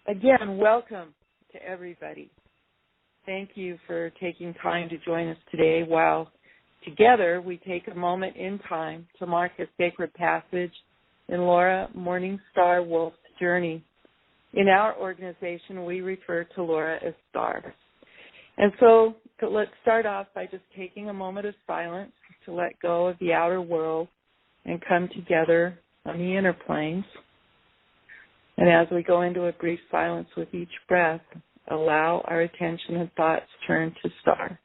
Again, welcome to everybody. Thank you for taking time to join us today while together we take a moment in time to mark a sacred passage in Laura Morningstar Wolfe's journey. In our organization, we refer to Laura as Star. And so let's start off by just taking a moment of silence to let go of the outer world and come together on the inner planes. And as we go into a brief silence with each breath, allow our attention and thoughts turn to Star.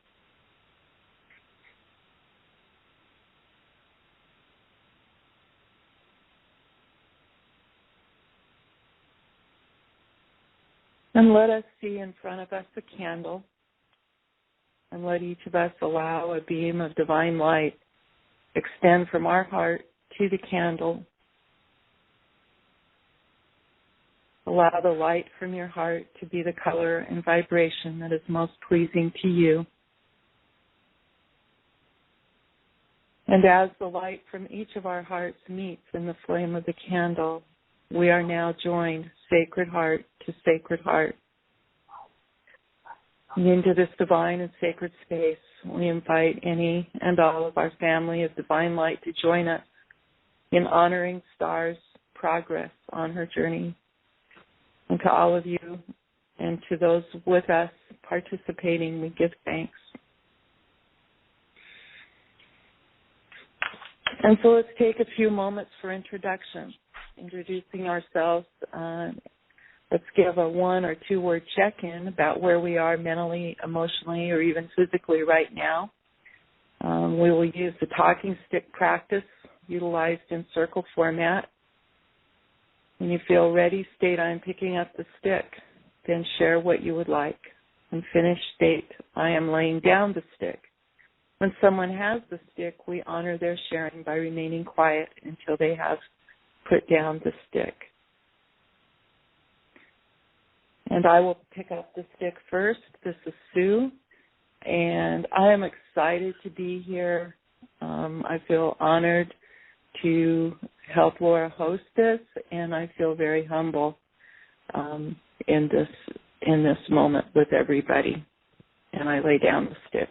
And let us see in front of us a candle, and let each of us allow a beam of divine light extend from our heart to the candle. Allow the light from your heart to be the color and vibration that is most pleasing to you. And as the light from each of our hearts meets in the flame of the candle, we are now joined, sacred heart to sacred heart. And into this divine and sacred space, we invite any and all of our family of divine light to join us in honoring Star's progress on her journey. And to all of you and to those with us participating, we give thanks. And so let's take a few moments for introduction. Introducing ourselves, let's give a 1 or 2 word check-in about where we are mentally, emotionally, or even physically right now. We will use the talking stick practice utilized in circle format. When you feel ready, state, "I am picking up the stick." Then share what you would like. And finish, state, "I am laying down the stick." When someone has the stick, we honor their sharing by remaining quiet until they have put down the stick. And I will pick up the stick first. This is Sue, and I am excited to be here. I feel honored to help Laura host this, and I feel very humble in this moment with everybody. And I lay down the stick.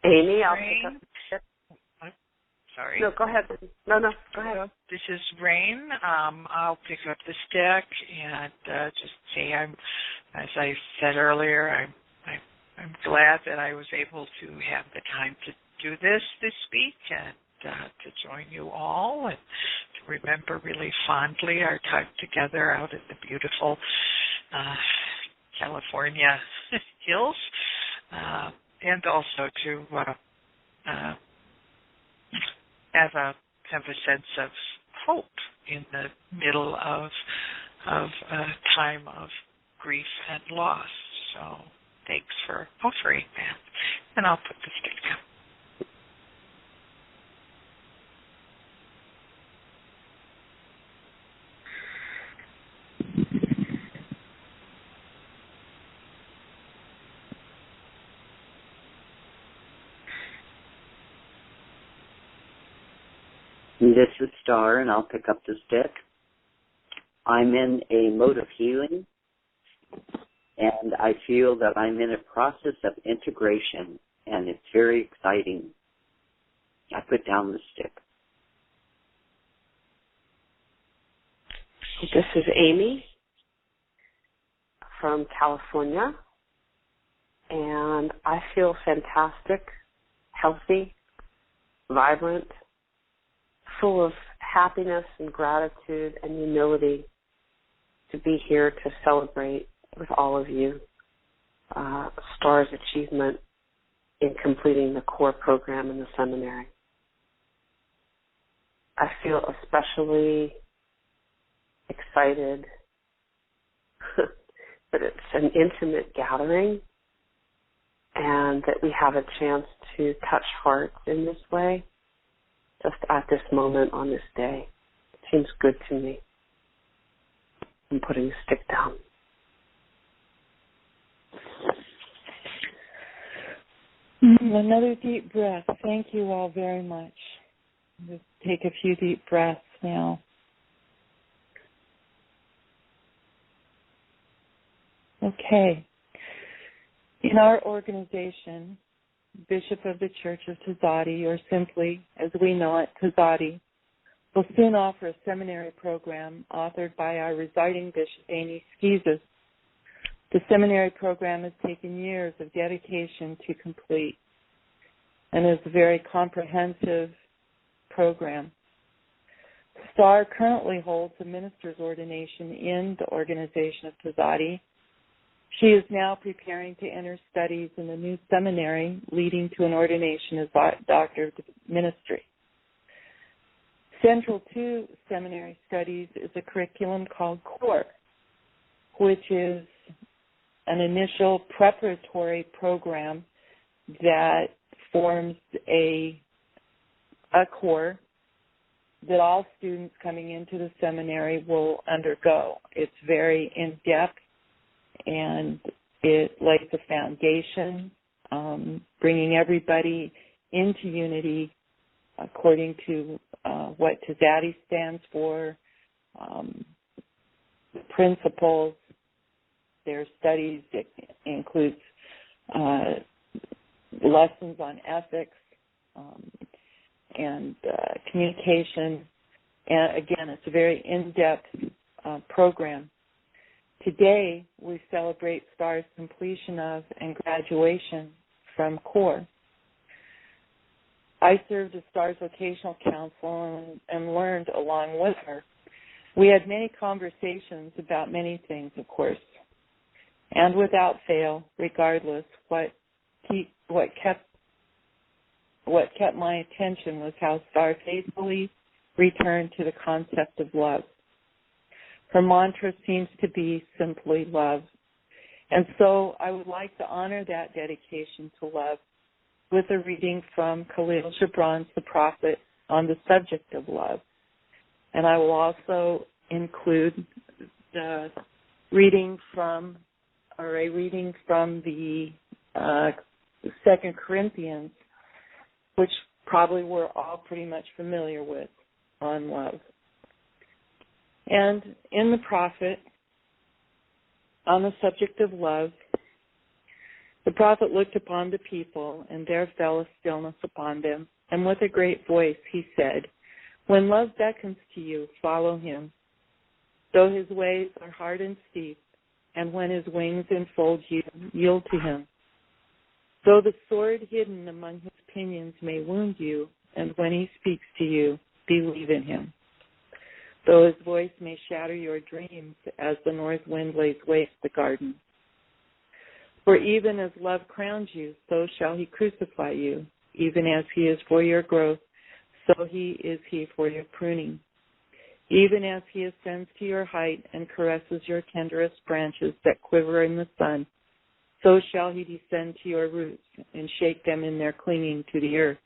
Amy, I'll pick up the stick. Sorry. No, go ahead. No, go ahead. This is Rain. I'll pick up the stick and just say as I said earlier, I'm glad that I was able to have the time to do this week and to join you all and to remember really fondly our time together out in the beautiful California hills. And also to have a sense of hope in the middle of a time of grief and loss. So thanks for offering that. And I'll put the stick down. This is Star, and I'll pick up the stick. I'm in a mode of healing, and I feel that I'm in a process of integration, and it's very exciting. I put down the stick. This is Amy from California, and I feel fantastic, healthy, vibrant, full of happiness and gratitude and humility to be here to celebrate with all of you Star's achievement in completing the core program in the seminary. I feel especially excited that it's an intimate gathering and that we have a chance to touch hearts in this way, just at this moment on this day. It seems good to me. I'm putting the stick down. Another deep breath. Thank you all very much. Just take a few deep breaths now. Okay. In our organization, Bishop of the Church of Tzaddi, or simply, as we know it, Tzaddi, will soon offer a seminary program authored by our residing Bishop, Amy Skizas. The seminary program has taken years of dedication to complete and is a very comprehensive program. Star currently holds a minister's ordination in the organization of Tzaddi. She is now preparing to enter studies in the new seminary, leading to an ordination as Doctor of Ministry. Central to seminary studies is a curriculum called CORE, which is an initial preparatory program that forms a core that all students coming into the seminary will undergo. It's very in-depth, and it lays a foundation, bringing everybody into unity according to what Tzaddi stands for, the principles. Their studies, it includes lessons on ethics and communication. And again, it's a very in-depth program. Today, we celebrate STAR's completion of and graduation from CORE. I served as STAR's vocational counsel and learned along with her. We had many conversations about many things, of course, and without fail, regardless, what kept my attention was how STAR faithfully returned to the concept of love. Her mantra seems to be simply love. And so I would like to honor that dedication to love with a reading from Khalil Gibran's The Prophet on the subject of love. And I will also include the reading from the 2 Corinthians, which probably we're all pretty much familiar with, on love. And in the prophet, on the subject of love, the prophet looked upon the people, and there fell a stillness upon them. And with a great voice he said, "When love beckons to you, follow him. Though his ways are hard and steep, and when his wings enfold you, yield to him. Though the sword hidden among his pinions may wound you, and when he speaks to you, believe in him. Though his voice may shatter your dreams as the north wind lays waste the garden. For even as love crowns you, so shall he crucify you. Even as he is for your growth, so is he for your pruning. Even as he ascends to your height and caresses your tenderest branches that quiver in the sun, so shall he descend to your roots and shake them in their clinging to the earth.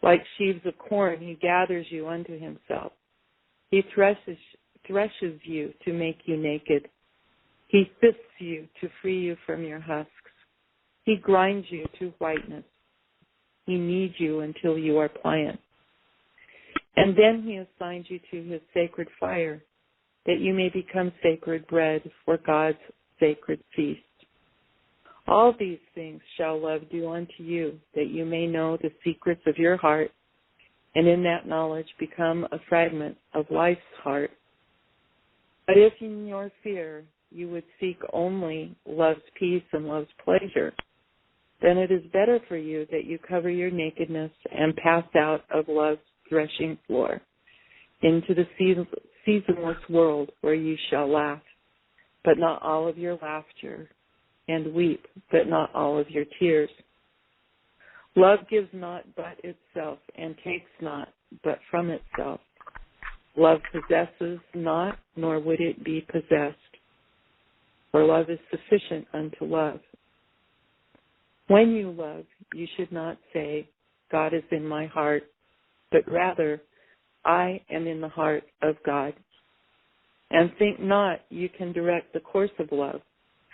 Like sheaves of corn, he gathers you unto himself. He threshes you to make you naked. He sifts you to free you from your husks. He grinds you to whiteness. He kneads you until you are pliant. And then he assigns you to his sacred fire, that you may become sacred bread for God's sacred feast. All these things shall love do unto you, that you may know the secrets of your heart, and in that knowledge become a fragment of life's heart. But if in your fear you would seek only love's peace and love's pleasure, then it is better for you that you cover your nakedness and pass out of love's threshing floor into the seasonless world where you shall laugh, but not all of your laughter, and weep, but not all of your tears. Love gives not but itself, and takes not but from itself. Love possesses not, nor would it be possessed. For love is sufficient unto love. When you love, you should not say, God is in my heart, but rather, I am in the heart of God. And think not you can direct the course of love,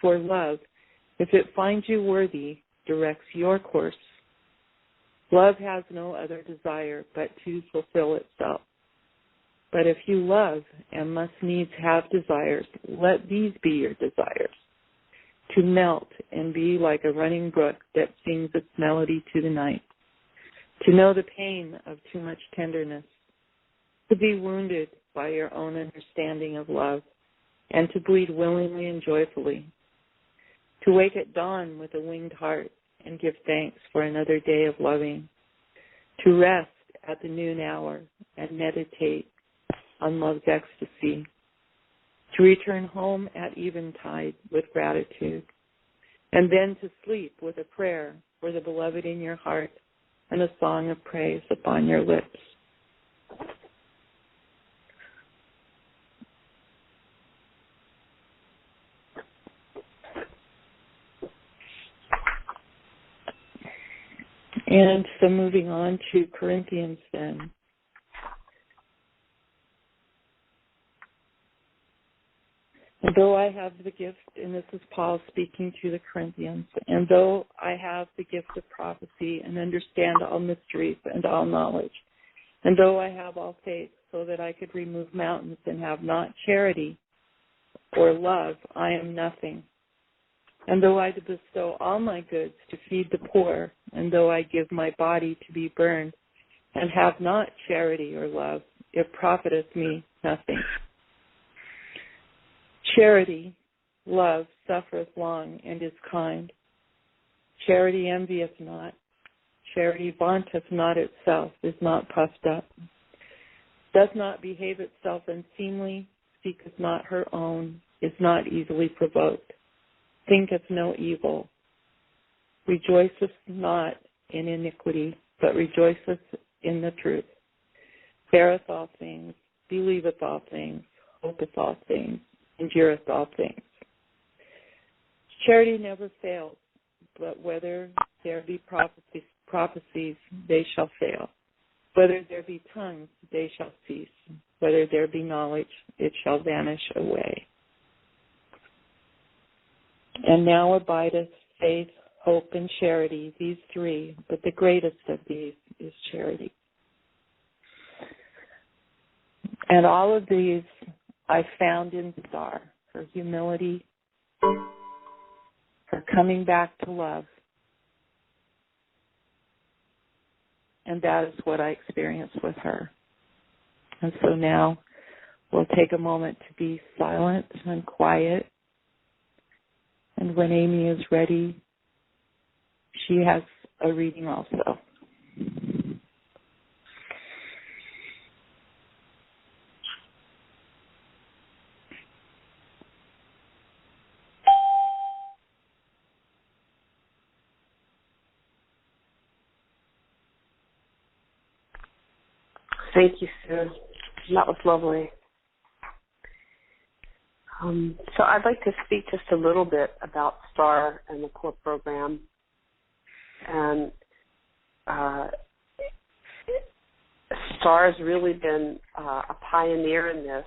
for love, if it finds you worthy, directs your course. Love has no other desire but to fulfill itself. But if you love and must needs have desires, let these be your desires. To melt and be like a running brook that sings its melody to the night. To know the pain of too much tenderness. To be wounded by your own understanding of love. And to bleed willingly and joyfully. To wake at dawn with a winged heart and give thanks for another day of loving. To rest at the noon hour and meditate on love's ecstasy. To return home at eventide with gratitude. And then to sleep with a prayer for the beloved in your heart and a song of praise upon your lips. And so moving on to Corinthians then. And though I have the gift, and this is Paul speaking to the Corinthians, and though I have the gift of prophecy and understand all mysteries and all knowledge, and though I have all faith so that I could remove mountains and have not charity or love, I am nothing. And though I bestow all my goods to feed the poor, and though I give my body to be burned, and have not charity or love, it profiteth me nothing. Charity, love, suffereth long and is kind. Charity envieth not. Charity vaunteth not itself, is not puffed up, does not behave itself unseemly, seeketh not her own, is not easily provoked, thinketh no evil, rejoiceth not in iniquity, but rejoiceth in the truth, beareth all things, believeth all things, hopeth all things, endureth all things. Charity never fails, but whether there be prophecies, they shall fail. Whether there be tongues, they shall cease. Whether there be knowledge, it shall vanish away. And now abideth faith, hope, and charity, these three, but the greatest of these is charity. And all of these I found in Star, her humility, her coming back to love. And that is what I experienced with her. And so now we'll take a moment to be silent and quiet. And when Amy is ready, she has a reading also. Thank you, Sue. That was lovely. So I'd like to speak just a little bit about STAR and the core program. And STAR has really been a pioneer in this.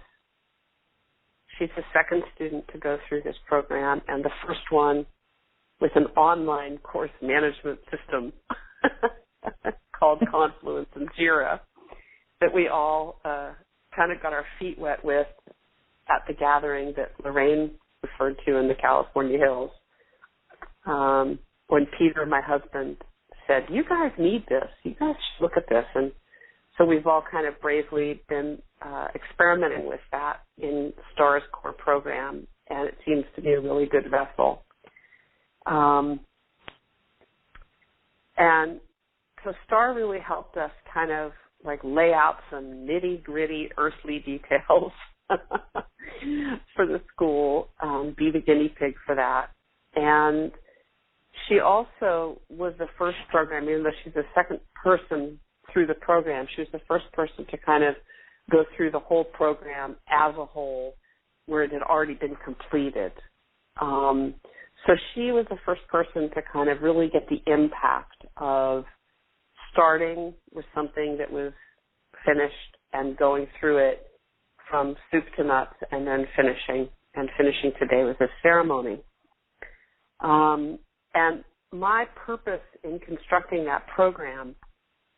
She's the second student to go through this program and the first one with an online course management system called Confluence and Jira that we all kind of got our feet wet with at the gathering that Lorraine referred to in the California Hills. When Peter, my husband, said, you guys need this. You guys should look at this. And so we've all kind of bravely been experimenting with that in STAR's core program, and it seems to be a really good vessel. And so STAR really helped us kind of like lay out some nitty-gritty earthly details for the school, be the guinea pig for that. And she also was the first program, even though she's the second person through the program, she was the first person to kind of go through the whole program as a whole where it had already been completed. So she was the first person to kind of really get the impact of starting with something that was finished and going through it from soup to nuts and then finishing today with this ceremony. And my purpose in constructing that program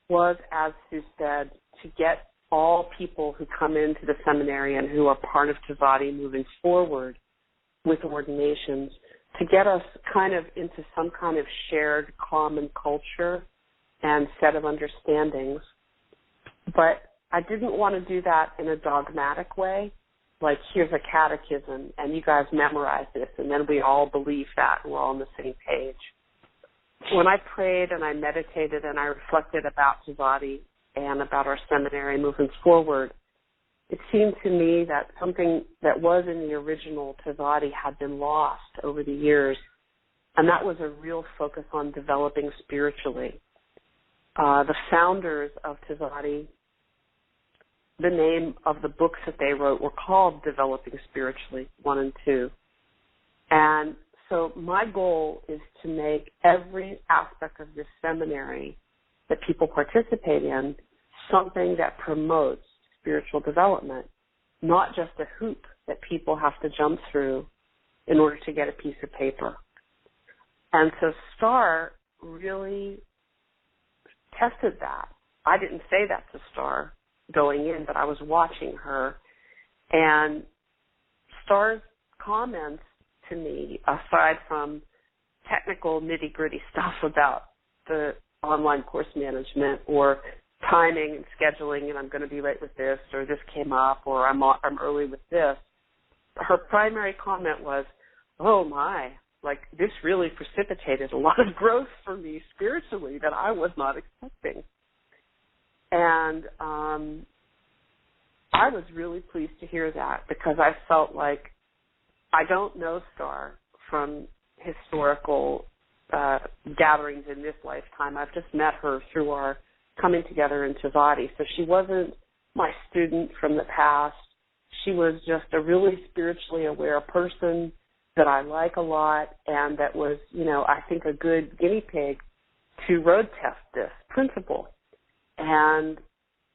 was, as Sue said, to get all people who come into the seminary and who are part of Tzaddi moving forward with ordinations, to get us kind of into some kind of shared common culture and set of understandings. But I didn't want to do that in a dogmatic way, like here's a catechism and you guys memorize this and then we all believe that and we're all on the same page. When I prayed and I meditated and I reflected about Tzaddi and about our seminary moving forward, it seemed to me that something that was in the original Tzaddi had been lost over the years, and that was a real focus on developing spiritually. The founders of Tzaddi, the name of the books that they wrote were called Developing Spiritually, 1 and 2. And so my goal is to make every aspect of this seminary that people participate in something that promotes spiritual development, not just a hoop that people have to jump through in order to get a piece of paper. And so Star really tested that. I didn't say that to Star going in, but I was watching her, and Star's comments to me, aside from technical nitty-gritty stuff about the online course management or timing and scheduling, and I'm going to be late with this, or this came up, or I'm early with this, her primary comment was, oh my, like this really precipitated a lot of growth for me spiritually that I was not expecting. And I was really pleased to hear that, because I felt like I don't know Star from historical gatherings in this lifetime. I've just met her through our coming together in Tzaddi. So she wasn't my student from the past. She was just a really spiritually aware person that I like a lot, and that was, I think a good guinea pig to road test this principle. And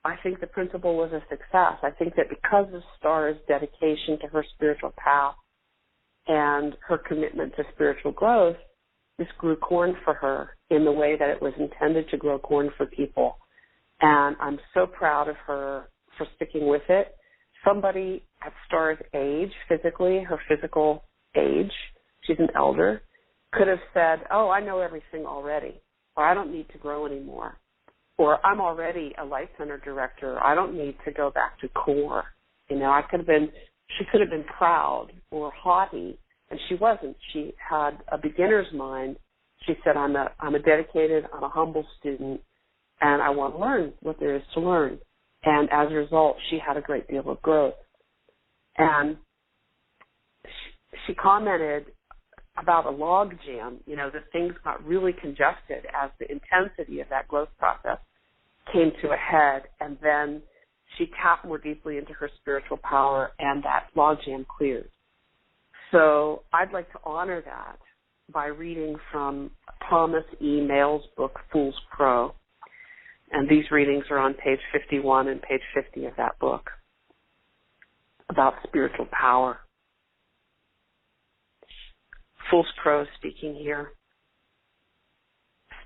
I think the principle was a success. I think that because of Star's dedication to her spiritual path and her commitment to spiritual growth, this grew corn for her in the way that it was intended to grow corn for people. And I'm so proud of her for sticking with it. Somebody at Star's age, physically, her physical age, she's an elder, could have said, oh, I know everything already, or I don't need to grow anymore, or I'm already a Light Center director, I don't need to go back to core. She could have been proud or haughty, and she wasn't. She had a beginner's mind. She said, I'm a dedicated, I'm a humble student, and I want to learn what there is to learn. And as a result, she had a great deal of growth. And she commented about a log jam, that things got really congested as the intensity of that growth process came to a head, and then she tapped more deeply into her spiritual power, and that log jam cleared. So I'd like to honor that by reading from Thomas E. Mail's book, Fool's Crow. And these readings are on page 51 and page 50 of that book about spiritual power. Fool's Crow speaking here.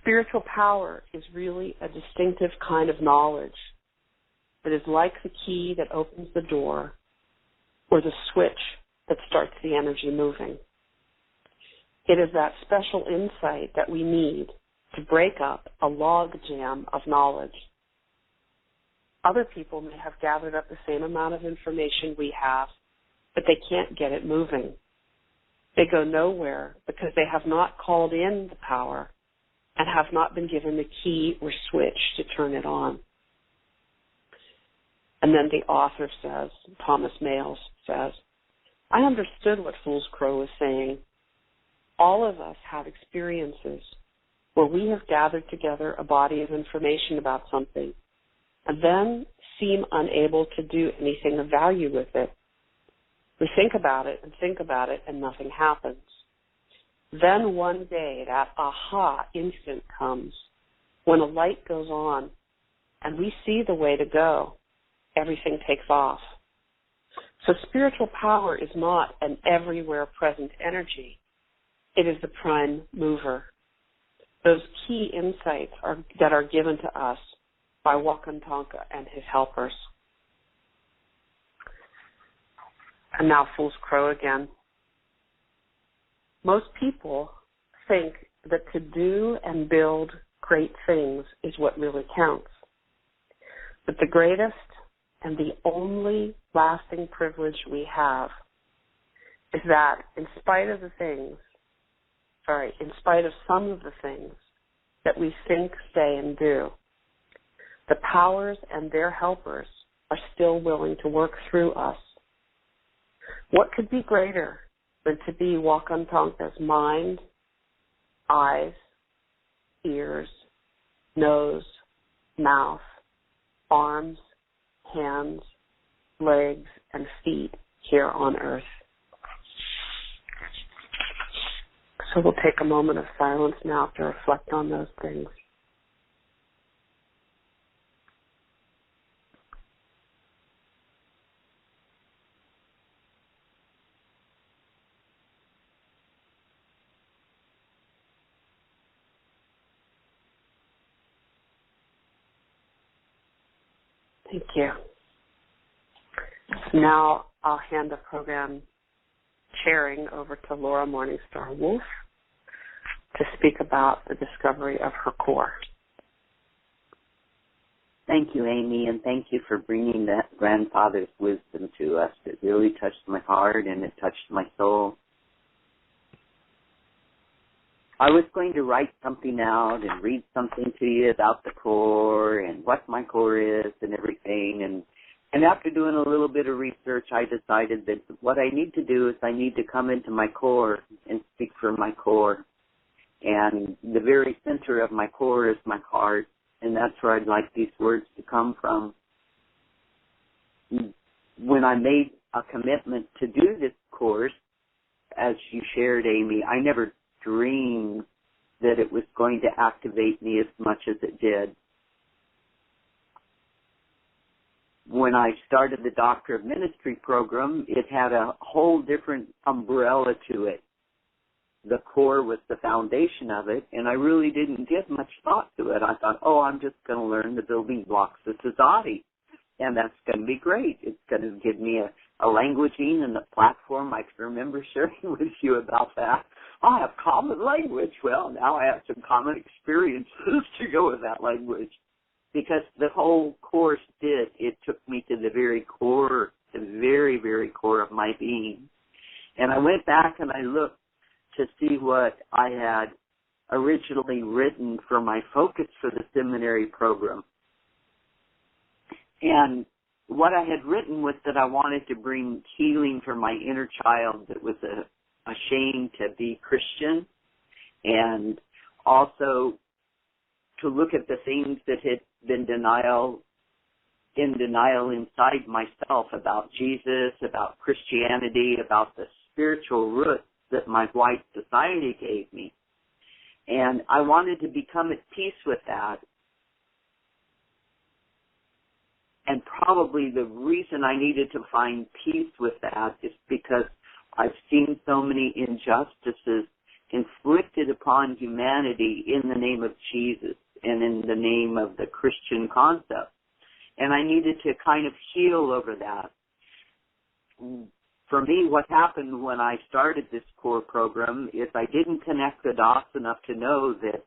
Spiritual power is really a distinctive kind of knowledge that is like the key that opens the door or the switch that starts the energy moving. It is that special insight that we need to break up a log jam of knowledge. Other people may have gathered up the same amount of information we have, but they can't get it moving. They go nowhere because they have not called in the power and have not been given the key or switch to turn it on. And then the author says, Thomas Mail says, I understood what Fool's Crow was saying. All of us have experiences where we have gathered together a body of information about something and then seem unable to do anything of value with it. We think about it and think about it and nothing happens. Then one day that aha instant comes when a light goes on and we see the way to go. Everything takes off. So spiritual power is not an everywhere present energy. It is the prime mover. Those key insights that are given to us by Wakantanka and his helpers. And now Fool's Crow again. Most people think that to do and build great things is what really counts. But the greatest and the only lasting privilege we have is that in spite of some of the things that we think, say, and do, the powers and their helpers are still willing to work through us. What could be greater than to be Wakantanka's mind, eyes, ears, nose, mouth, arms, hands, legs, and feet here on earth? So we'll take a moment of silence now to reflect on those things. Thank you. Now I'll hand the program chairing over to Laura Morningstar Wolfe to speak about the discovery of her core. Thank you, Amy, and thank you for bringing that grandfather's wisdom to us. It really touched my heart and it touched my soul. I was going to write something out and read something to you about the core and what my core is and everything. And after doing a little bit of research, I decided that what I need to do is I need to come into my core and speak from my core. And the very center of my core is my heart, and that's where I'd like these words to come from. When I made a commitment to do this course, as you shared, Amy, I never dreamed that it was going to activate me as much as it did. When I started the Doctor of Ministry program, it had a whole different umbrella to it. The core was the foundation of it, and I really didn't give much thought to it. I thought, I'm just going to learn the building blocks of Tzaddi, and that's going to be great. It's going to give me a languaging and a platform. I can remember sharing with you about that. I have common language. Well, now I have some common experiences to go with that language. Because the whole course it took me to the very core, the very, very core of my being. And I went back and I looked to see what I had originally written for my focus for the seminary program. And what I had written was that I wanted to bring healing for my inner child that was ashamed to be Christian, and also to look at the things that had been in denial inside myself about Jesus, about Christianity, about the spiritual roots that my white society gave me. And I wanted to become at peace with that. And probably the reason I needed to find peace with that is because I've seen so many injustices inflicted upon humanity in the name of Jesus and in the name of the Christian concept. And I needed to kind of heal over that. For me, what happened when I started this core program is I didn't connect the dots enough to know that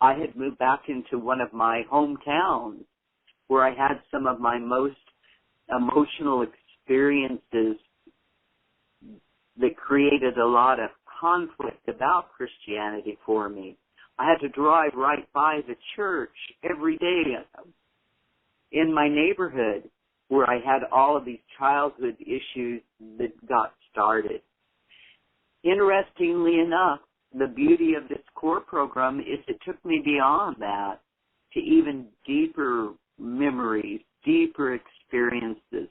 I had moved back into one of my hometowns where I had some of my most emotional experiences that created a lot of conflict about Christianity for me. I had to drive right by the church every day in my neighborhood where I had all of these childhood issues that got started. Interestingly enough, the beauty of this core program is it took me beyond that to even deeper memories, deeper experiences,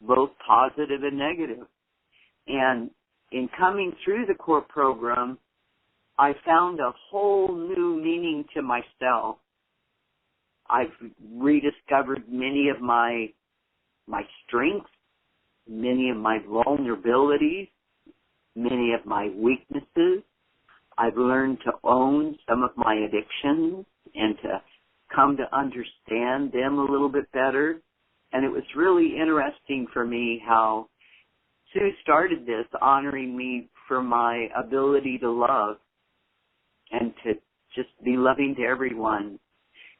both positive and negative. And in coming through the core program, I found a whole new meaning to myself. I've rediscovered many of my strengths, many of my vulnerabilities, many of my weaknesses. I've learned to own some of my addictions and to come to understand them a little bit better. And it was really interesting for me how Sue started this honoring me for my ability to love and to just be loving to everyone.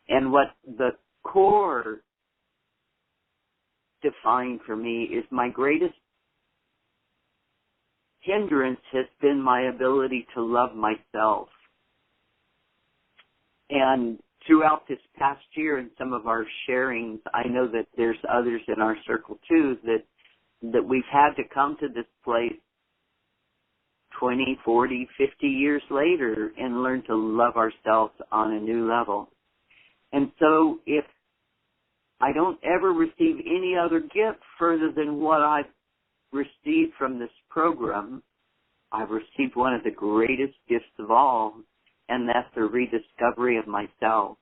And what the core defined for me is my greatest hindrance has been my ability to love myself. And throughout this past year in some of our sharings, I know that there's others in our circle too that we've had to come to this place 20, 40, 50 years later and learn to love ourselves on a new level. And so if I don't ever receive any other gift further than what I've received from this program, I've received one of the greatest gifts of all, and that's the rediscovery of myself.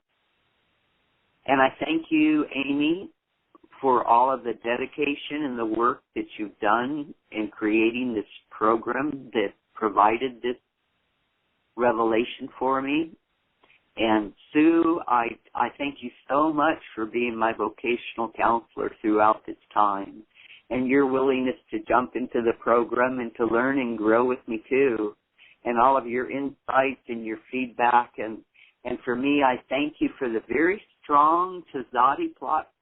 And I thank you, Amy, for all of the dedication and the work that you've done in creating this program that provided this revelation for me. And Sue, I thank you so much for being my vocational counselor throughout this time and your willingness to jump into the program and to learn and grow with me too, and all of your insights and your feedback. And for me, I thank you for the very strong Tzaddi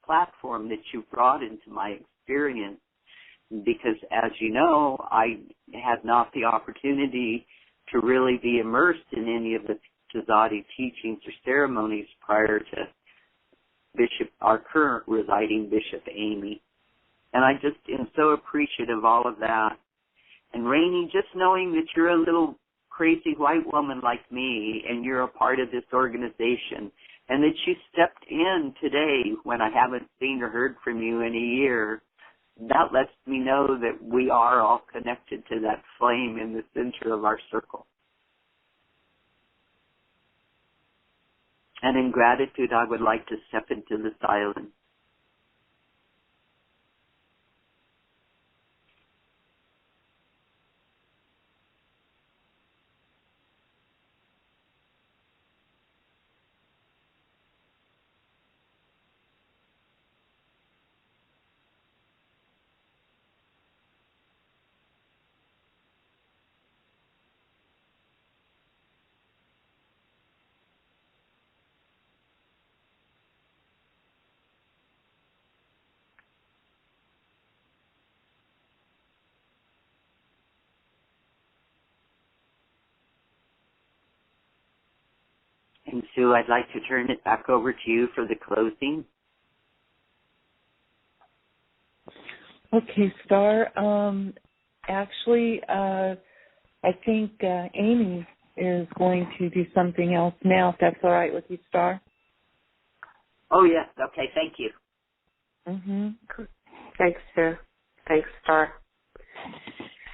platform that you brought into my experience, because as you know, I had not the opportunity to really be immersed in any of the Tzaddi teachings or ceremonies prior to our current residing Bishop Amy. And I just am so appreciative of all of that. And Rainey, just knowing that you're a little crazy white woman like me and you're a part of this organization and that you stepped in today when I haven't seen or heard from you in a year, that lets me know that we are all connected to that flame in the center of our circle. And in gratitude, I would like to step into the silence. And Sue, I'd like to turn it back over to you for the closing. Okay, Star. Actually, I think Amy is going to do something else now, if that's all right with you, Star. Oh, yes. Okay, thank you. Mm-hmm. Thanks, Sue. Thanks, Star.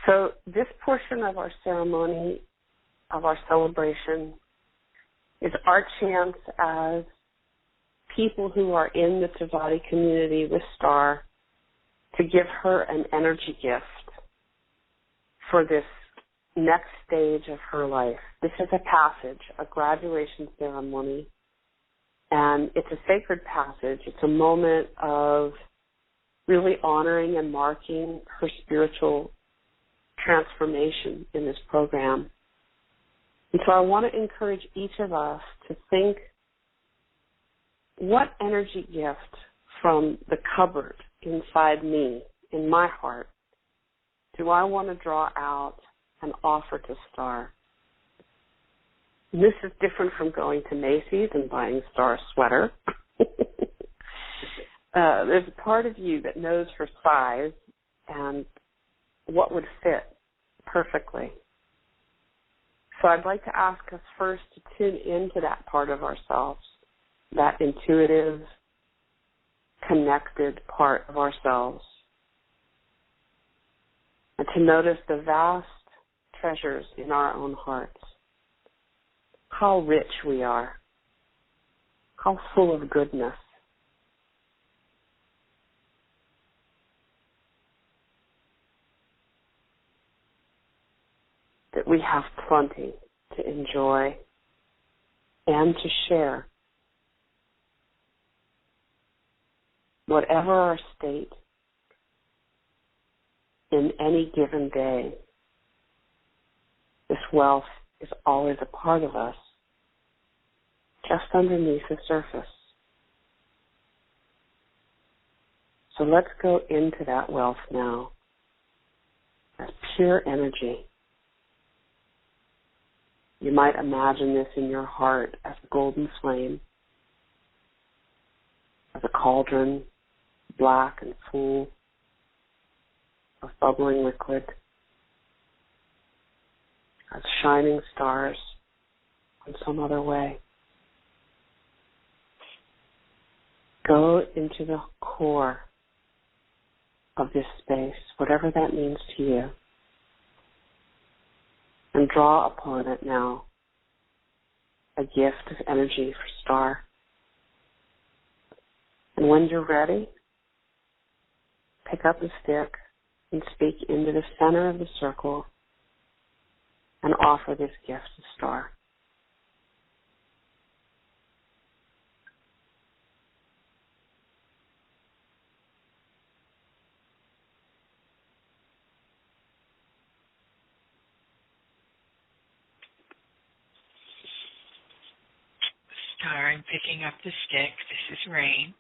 So this portion of our ceremony, of our celebration, is our chance as people who are in the Tzaddi community with Star to give her an energy gift for this next stage of her life. This is a passage, a graduation ceremony, and it's a sacred passage. It's a moment of really honoring and marking her spiritual transformation in this program. And so I want to encourage each of us to think, what energy gift from the cupboard inside me, in my heart, do I want to draw out and offer to Star? And this is different from going to Macy's and buying Star a sweater. There's a part of you that knows her size and what would fit perfectly. So I'd like to ask us first to tune into that part of ourselves, that intuitive, connected part of ourselves, and to notice the vast treasures in our own hearts. how rich we are, how full of goodness. That we have plenty to enjoy and to share. Whatever our state in any given day, this wealth is always a part of us, just underneath the surface. So let's go into that wealth now as pure energy. You might imagine this in your heart as a golden flame, as a cauldron, black and full of bubbling liquid, as shining stars in some other way. Go into the core of this space, whatever that means to you, and draw upon it now a gift of energy for Star. And when you're ready, pick up a stick and speak into the center of the circle and offer this gift to Star. Star, I'm picking up the stick. This is Rain.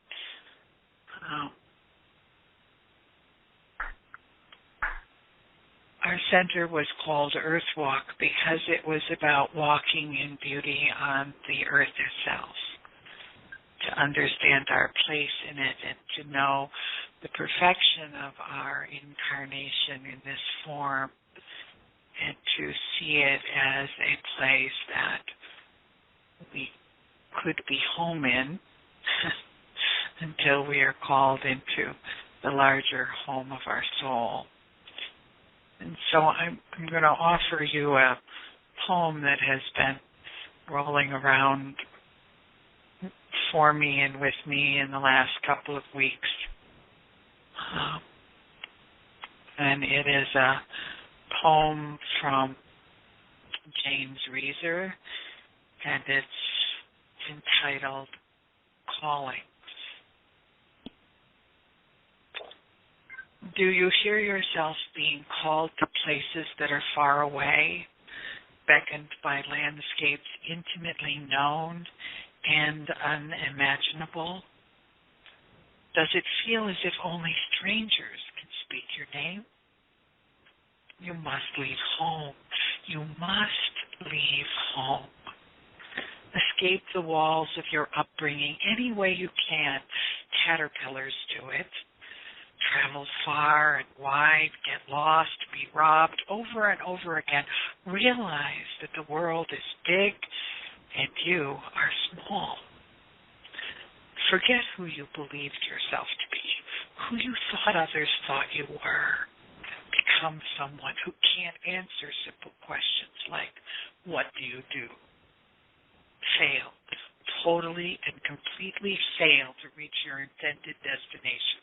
Our center was called Earth Walk because it was about walking in beauty on the earth itself, to understand our place in it and to know the perfection of our incarnation in this form, and to see it as a place that we could be home in until we are called into the larger home of our soul. And so I'm going to offer you a poem that has been rolling around for me and with me in the last couple of weeks. And it is a poem from James Reeser, and it's entitled Calling. Do you hear yourself being called to places that are far away, beckoned by landscapes intimately known and unimaginable? Does it feel as if only strangers can speak your name? You must leave home. You must leave home. Escape the walls of your upbringing any way you can. Caterpillars do it. Travel far and wide, get lost, be robbed over and over again. Realize that the world is big and you are small. Forget who you believed yourself to be, who you thought others thought you were. Become someone who can't answer simple questions like, what do you do? Fail. Totally and completely fail to reach your intended destination,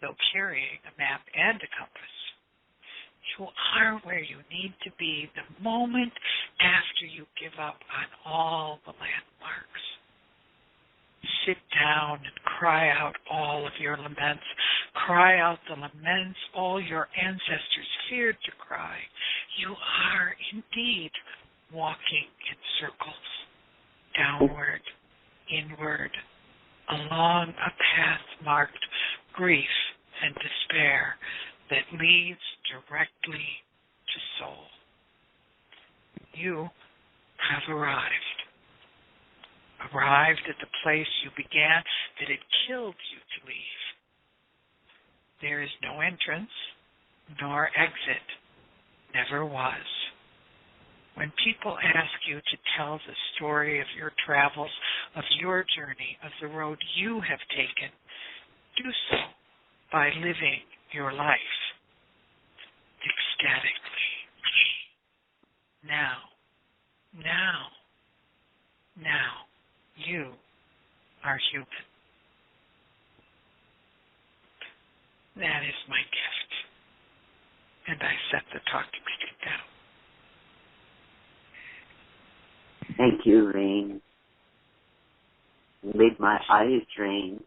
though carrying a map and a compass. You are where you need to be the moment after you give up on all the landmarks. Sit down and cry out all of your laments. Cry out the laments all your ancestors feared to cry. You are indeed walking in circles, downward, inward, along a path marked grief and despair that leads directly to soul. You have arrived at the place you began that it killed you to leave. There is no entrance nor exit, never was. When people ask you to tell the story of your travels, of your journey, of the road you have taken, do so by living your life ecstatically. Now, now you are human. That is my gift. And I set the talking stick down. Thank you, Rain. You made my eyes drain.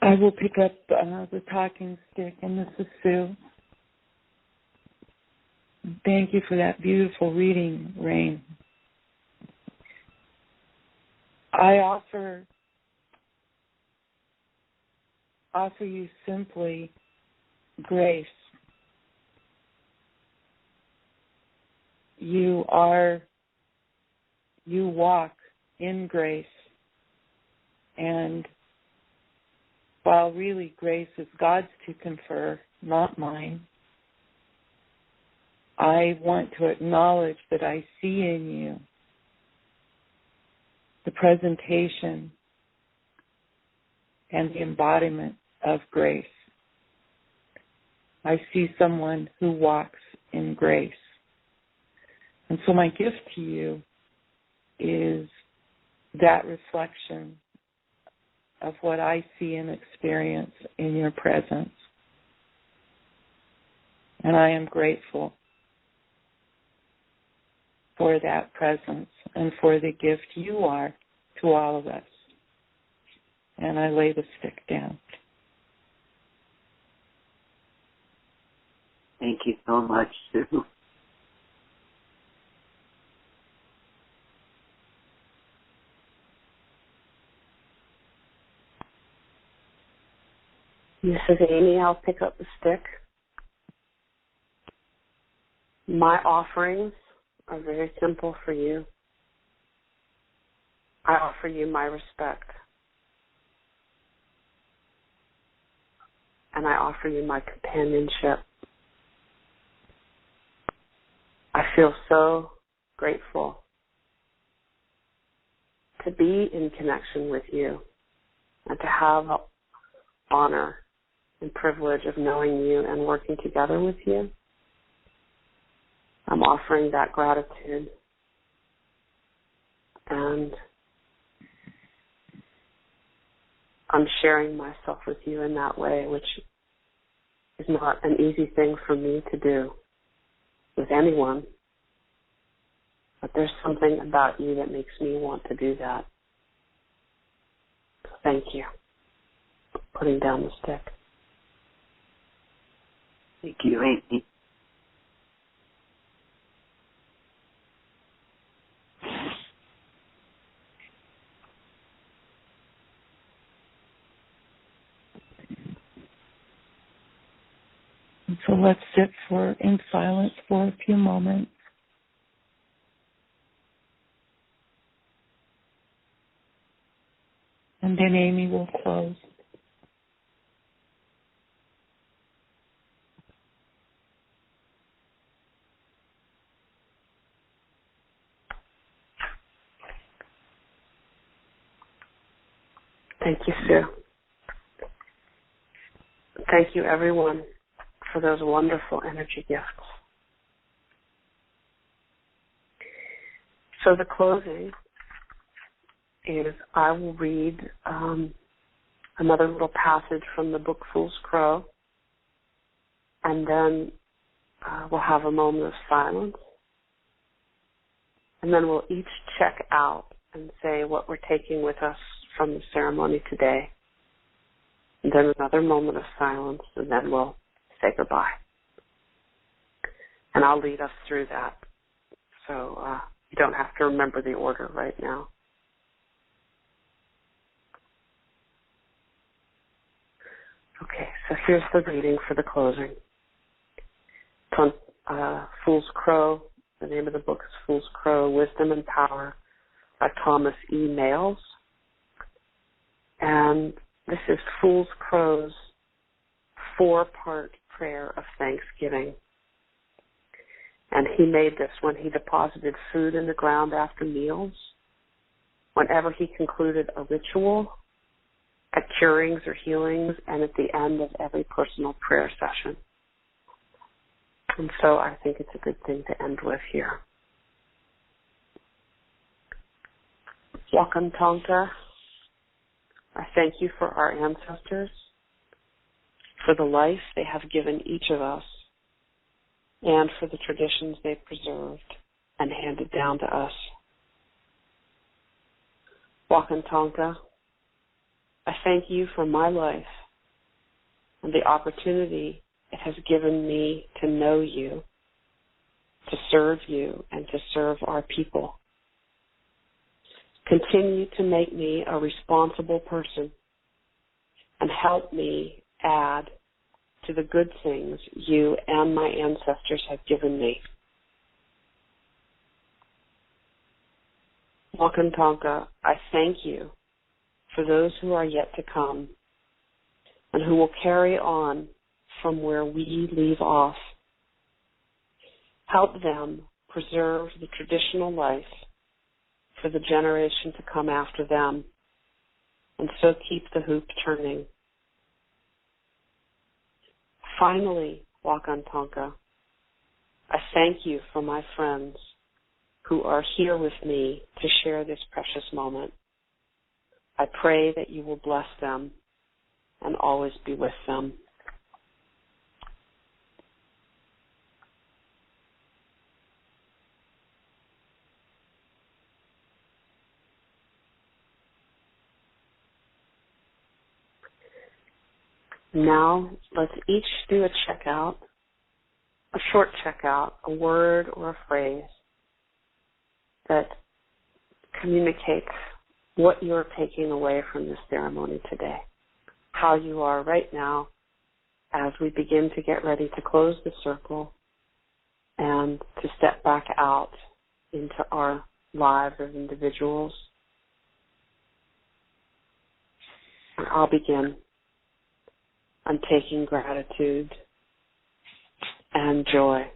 I will pick up the talking stick, and this is Sue. Thank you for that beautiful reading, Rain. I offer you simply grace. You walk in grace, and while really grace is God's to confer, not mine, I want to acknowledge that I see in you the presentation and the embodiment of grace. I see someone who walks in grace. And so my gift to you is that reflection of what I see and experience in your presence. And I am grateful for that presence and for the gift you are to all of us. And I lay the stick down. Thank you so much, Sue. This is Amy. I'll pick up the stick. My offerings are very simple for you. I offer you my respect. And I offer you my companionship. I feel so grateful to be in connection with you and to have honor and privilege of knowing you and working together with you. I'm offering that gratitude, and I'm sharing myself with you in that way, which is not an easy thing for me to do with anyone, but there's something about you that makes me want to do that. So thank you for putting down the stick. Thank you, Amy. And so let's sit in silence for a few moments. And then Amy will close. Thank you, Sue. Thank you, everyone, for those wonderful energy gifts. So the closing is I will read another little passage from the book Fool's Crow, and then we'll have a moment of silence, and then we'll each check out and say what we're taking with us from the ceremony today. And then another moment of silence, and then we'll say goodbye. And I'll lead us through that. So you don't have to remember the order right now. Okay, so here's the reading for the closing. It's on Fool's Crow. The name of the book is Fool's Crow, Wisdom and Power by Thomas E. Males. And this is Fool's Crow's 4-part prayer of thanksgiving. And he made this when he deposited food in the ground after meals, whenever he concluded a ritual, at curings or healings, and at the end of every personal prayer session. And so I think it's a good thing to end with here. Welcome, Tonka. I thank you for our ancestors, for the life they have given each of us, and for the traditions they preserved and handed down to us. Welcome, Tonka. I thank you for my life and the opportunity it has given me to know you, to serve you, and to serve our people. Continue to make me a responsible person and help me add to the good things you and my ancestors have given me. Welcome, Tonka. I thank you for those who are yet to come and who will carry on from where we leave off. Help them preserve the traditional life for the generation to come after them, and so keep the hoop turning. Finally, Wakan Tonka, I thank you for my friends who are here with me to share this precious moment. I pray that you will bless them and always be with them. Now, let's each do a checkout, a short checkout, a word or a phrase that communicates what you're taking away from this ceremony today, how you are right now as we begin to get ready to close the circle and to step back out into our lives as individuals. And I'll begin. I'm taking gratitude and joy.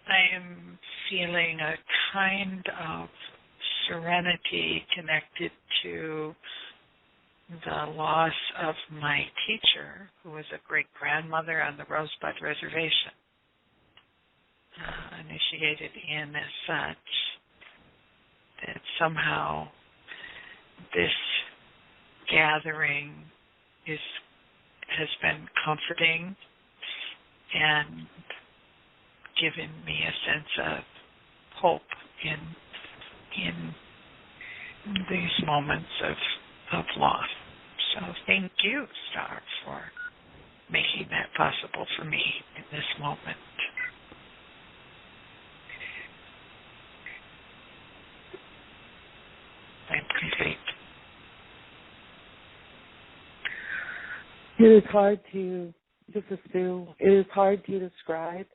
I am feeling a kind of serenity connected to the loss of my teacher, who was a great-grandmother on the Rosebud Reservation, initiated in as such, that somehow this gathering has been comforting and given me a sense of hope in these moments of loss. So thank you, Star, for making that possible for me in this moment. I'm complete. It is hard to, this is Sue, it is hard to describe.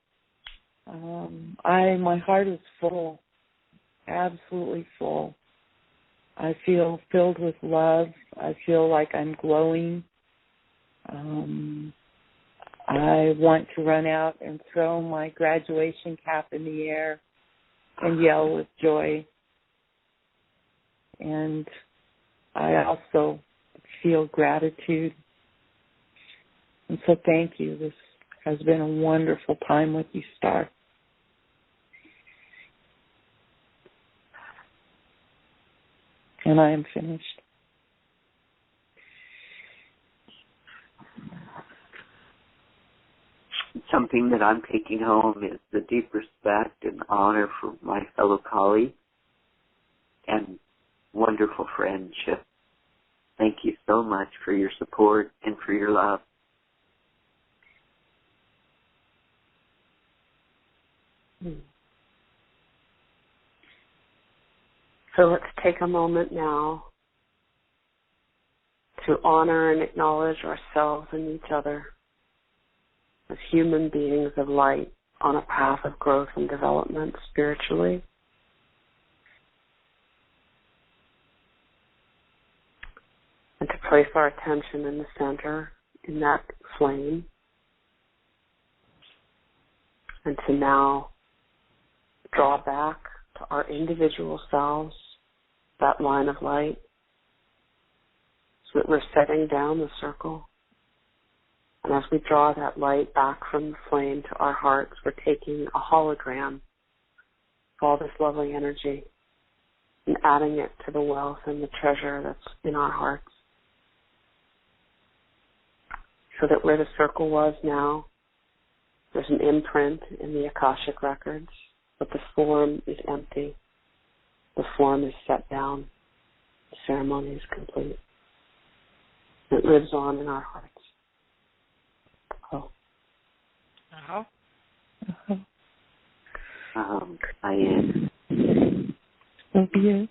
My heart is full, absolutely full. I feel filled with love. I feel like I'm glowing. I want to run out and throw my graduation cap in the air and yell with joy. And I also feel gratitude. And so thank you. This has been a wonderful time with you, Star. And I am finished. Something that I'm taking home is the deep respect and honor for my fellow colleagues and wonderful friendship. Thank you so much for your support and for your love. So let's take a moment now to honor and acknowledge ourselves and each other as human beings of light on a path of growth and development spiritually. place our attention in the center, in that flame, and to now draw back to our individual selves that line of light, so that we're setting down the circle. And as we draw that light back from the flame to our hearts, we're taking a hologram of all this lovely energy and adding it to the wealth and the treasure that's in our hearts. So that where the circle was now, there's an imprint in the Akashic records, but the form is empty. The form is set down. The ceremony is complete. It lives on in our hearts. Oh. Uh-huh. I am. So be it.